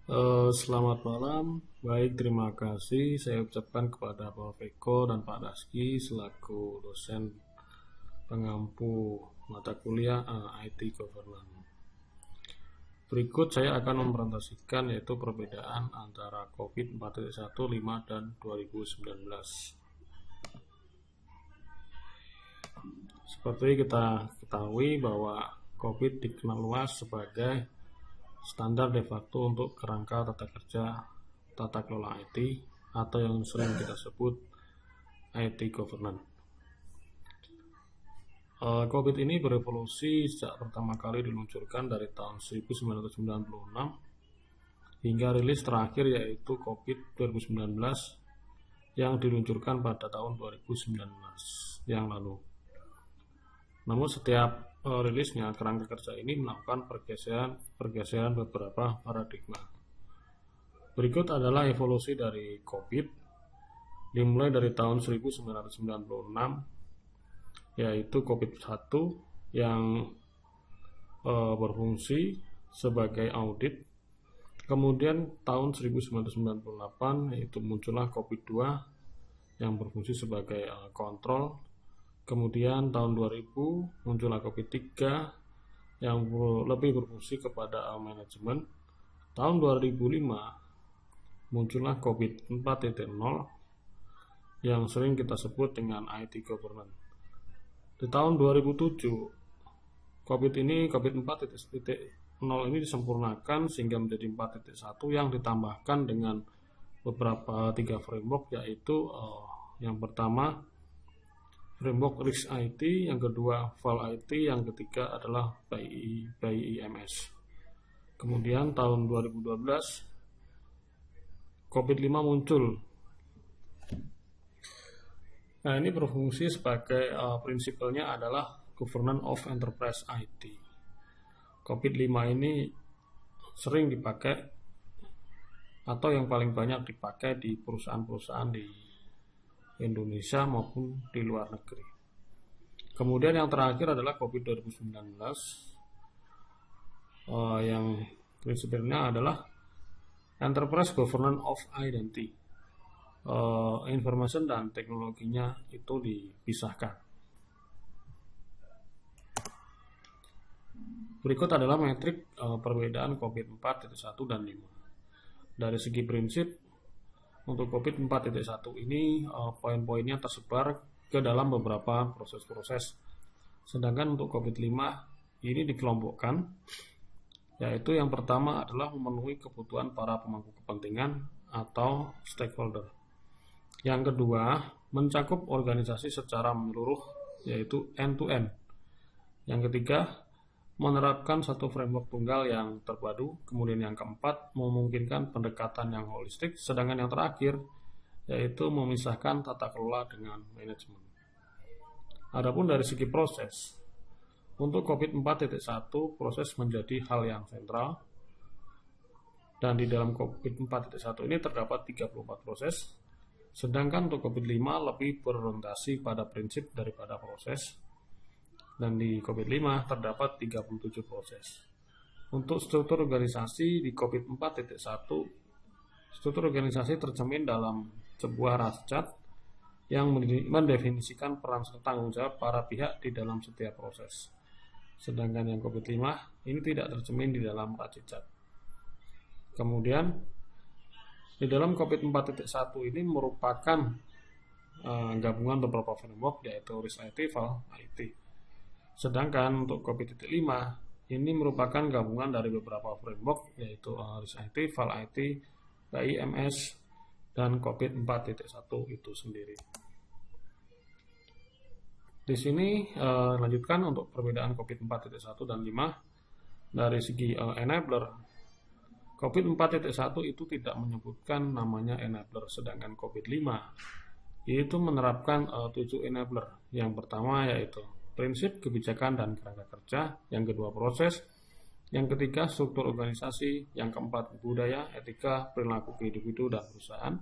Selamat malam, baik terima kasih saya ucapkan kepada Pak Veko dan Pak Daski selaku dosen pengampu mata kuliah IT Governance. Berikut saya akan mempresentasikan yaitu perbedaan antara COVID 4.1, 5, dan 2019. Seperti kita ketahui bahwa COVID dikenal luas sebagai standar de facto untuk kerangka tata kerja tata kelola IT atau yang sering kita sebut IT governance. COVID ini berevolusi sejak pertama kali diluncurkan dari tahun 1996 hingga rilis terakhir yaitu COVID 2019 yang diluncurkan pada tahun 2019 yang lalu. Namun setiap rilisnya kerangka kerja ini melakukan pergeseran beberapa paradigma. Berikut adalah evolusi dari COVID dimulai dari tahun 1996 yaitu COVID-1 yang berfungsi sebagai audit. Kemudian tahun 1998 yaitu muncullah COVID-2 yang berfungsi sebagai kontrol. Kemudian tahun 2000 muncullah COVID-3 yang lebih berfungsi kepada manajemen. Tahun 2005 muncullah COVID 4.0 yang sering kita sebut dengan IT governance. Di tahun 2007 COVID 4.0 ini disempurnakan sehingga menjadi 4.1 yang ditambahkan dengan beberapa 3 framework, yaitu yang pertama framework Risk IT, yang kedua Val IT, yang ketiga adalah BIMS. Kemudian tahun 2012 COVID-5 muncul. Nah, ini berfungsi sebagai prinsipalnya adalah Governance of Enterprise IT. COVID-5 ini sering dipakai atau yang paling banyak dipakai di perusahaan-perusahaan di Indonesia maupun di luar negeri. Kemudian yang terakhir adalah COVID 2019 yang prinsipnya adalah Enterprise Governance of Identity. Information dan teknologinya itu dipisahkan. Berikut adalah metrik perbedaan COVID 4.1 dan 5. Dari segi prinsip, untuk COVID 4.1 ini poin-poinnya tersebar ke dalam beberapa proses-proses. Sedangkan untuk COVID 5 ini dikelompokkan, yaitu yang pertama adalah memenuhi kebutuhan para pemangku kepentingan atau stakeholder. Yang kedua, mencakup organisasi secara menyeluruh, yaitu end-to-end. Yang ketiga, menerapkan satu framework tunggal yang terpadu. Kemudian yang keempat, memungkinkan pendekatan yang holistik. Sedangkan yang terakhir, yaitu memisahkan tata kelola dengan manajemen. Adapun dari segi proses, untuk COVID 4.1 proses menjadi hal yang sentral. Dan di dalam COVID 4.1 ini terdapat 34 proses. Sedangkan untuk COVID 5 lebih berorientasi pada prinsip daripada proses. Dan di COVID 5 terdapat 37 proses. Untuk struktur organisasi di COVID 4.1, struktur organisasi tercermin dalam sebuah rascat yang mendefinisikan peran serta tanggung jawab para pihak di dalam setiap proses. Sedangkan yang COVID 5 ini tidak tercermin di dalam rascat. Kemudian di dalam COVID 4.1 ini merupakan gabungan beberapa framework, yaitu Risk IT, Val IT. Sedangkan untuk COVID 5 ini merupakan gabungan dari beberapa framework, yaitu Risk IT, Val IT, BIMS, dan COVID 4.1 itu sendiri. Di sini lanjutkan untuk perbedaan COVID 4.1 dan 5 dari segi enabler. COVID 4.1 itu tidak menyebutkan namanya enabler, sedangkan COVID 5 itu menerapkan 7 enabler. Yang pertama yaitu prinsip, kebijakan, dan kerangka kerja. Yang kedua proses. Yang ketiga struktur organisasi. Yang keempat budaya, etika, perilaku individu dan perusahaan.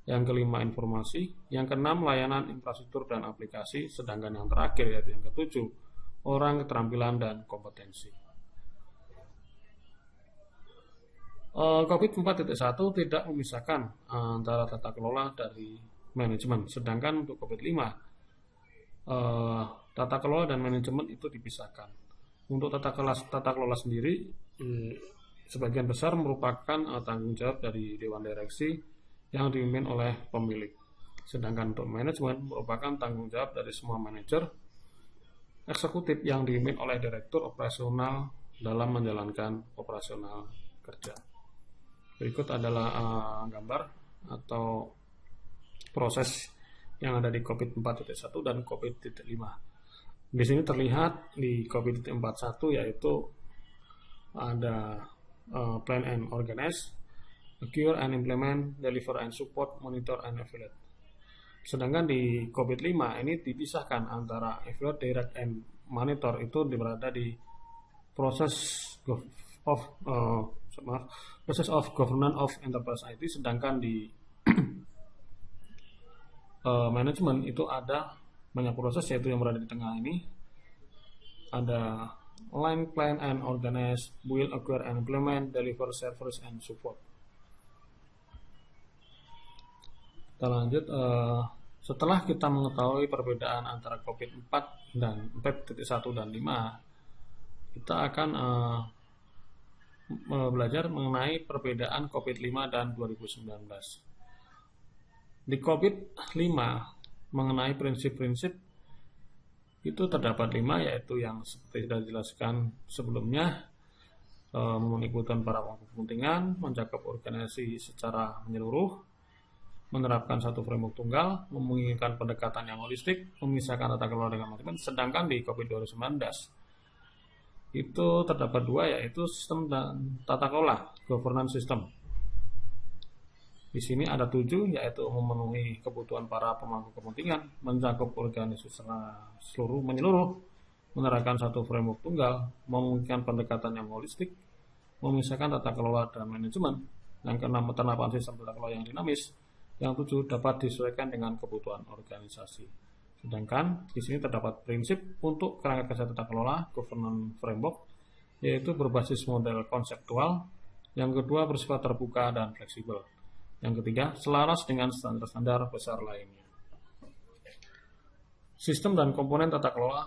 Yang kelima informasi. Yang keenam layanan infrastruktur dan aplikasi. Sedangkan yang terakhir yaitu yang ketujuh orang, keterampilan, dan kompetensi. COVID 4.1 tidak memisahkan antara tata kelola dari manajemen, sedangkan untuk COVID 5 tata kelola dan manajemen itu dipisahkan. Untuk tata kelola sendiri sebagian besar merupakan tanggung jawab dari dewan direksi yang dipimpin oleh pemilik. Sedangkan untuk manajemen merupakan tanggung jawab dari semua manajer eksekutif yang dipimpin oleh direktur operasional dalam menjalankan operasional kerja. Berikut adalah gambar atau proses yang ada di COVID 4.1 dan COVID 5. Di sini terlihat di COVID 4.1 yaitu ada plan and organize, acquire and implement, deliver and support, monitor and evaluate. Sedangkan di COVID 5 ini dipisahkan antara evaluate, direct, and monitor itu berada di proses of governance of enterprise IT, sedangkan di manajemen itu ada banyak proses yaitu yang berada di tengah ini. Ada line, plan and organize, build, acquire and implement, deliver, service and support. Kita lanjut. Setelah kita mengetahui perbedaan antara COVID 4 dan 4.1 dan 5, kita akan belajar mengenai perbedaan COVID 5 dan 2019. Di COVID 5 mengenai prinsip-prinsip itu terdapat 5, yaitu yang seperti sudah dijelaskan sebelumnya, memenuhi kebutuhan para pemangku kepentingan, mencakup organisasi secara menyeluruh, menerapkan satu framework tunggal, memungkinkan pendekatan yang holistik, memisahkan tata kelola dengan manajemen. Sedangkan di COVID 2019 itu terdapat 2, yaitu sistem dan tata kelola, governance system. Di sini ada 7, yaitu memenuhi kebutuhan para pemangku kepentingan, mencakup organisasi secara menyeluruh, menerapkan satu framework tunggal, memungkinkan pendekatan yang holistik, memisahkan tata kelola dan manajemen. Yang keenam, penerapan sistem tata kelola yang dinamis. Yang 7, dapat disesuaikan dengan kebutuhan organisasi. Sedangkan di sini terdapat prinsip untuk kerangka kerja tata kelola, governance framework, yaitu berbasis model konseptual. Yang kedua, bersifat terbuka dan fleksibel. Yang ketiga, selaras dengan standar-standar besar lainnya. Sistem dan komponen tata kelola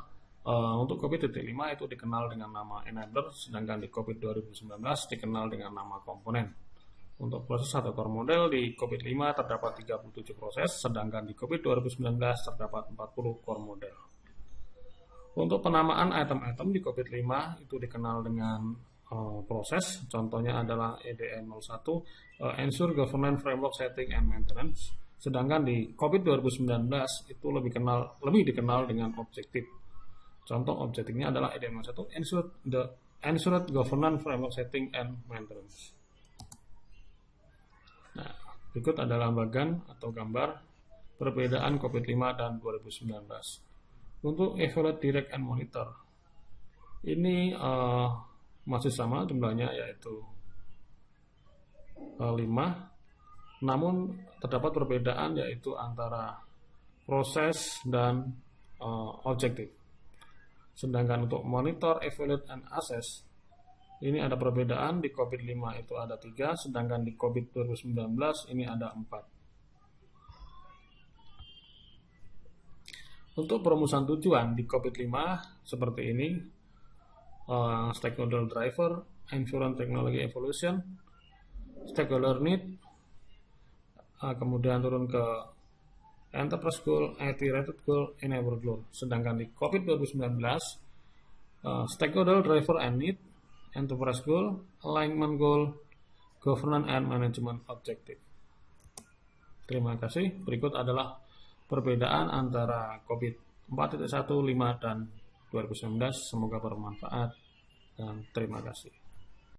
untuk COVID 5 itu dikenal dengan nama enabler, sedangkan di COVID 2019 dikenal dengan nama komponen. Untuk proses atau core model di COVID 5 terdapat 37 proses, sedangkan di COVID 2019 terdapat 40 core model. Untuk penamaan item-item di COVID 5 itu dikenal dengan proses, contohnya adalah EDM 01, Ensure Governance Framework Setting and Maintenance. Sedangkan di COVID 2019 itu lebih dikenal dengan objektif. Contoh objektifnya adalah EDM 01, Ensure Governance Framework Setting and Maintenance. Nah, berikut adalah bagan atau gambar perbedaan COVID 5 dan 2019. Untuk evaluate, direct, and monitor, ini masih sama jumlahnya, yaitu 5, namun terdapat perbedaan yaitu antara proses dan objektif. Sedangkan untuk monitor, evaluate, and assess, ini ada perbedaan. Di COVID 5 itu ada 3, sedangkan di COVID 2019 ini ada 4. Untuk perumusan tujuan di COVID 5 seperti ini: stakeholder driver, environment technology evolution, stakeholder need, kemudian turun ke enterprise goal, IT related goal, enabler goal. Sedangkan di COVID 2019, stakeholder driver and need, enterprise goal, alignment goal, governance and management objective. Terima kasih. Berikut adalah perbedaan antara COVID 4.1, 5, dan 2019. Semoga bermanfaat dan terima kasih.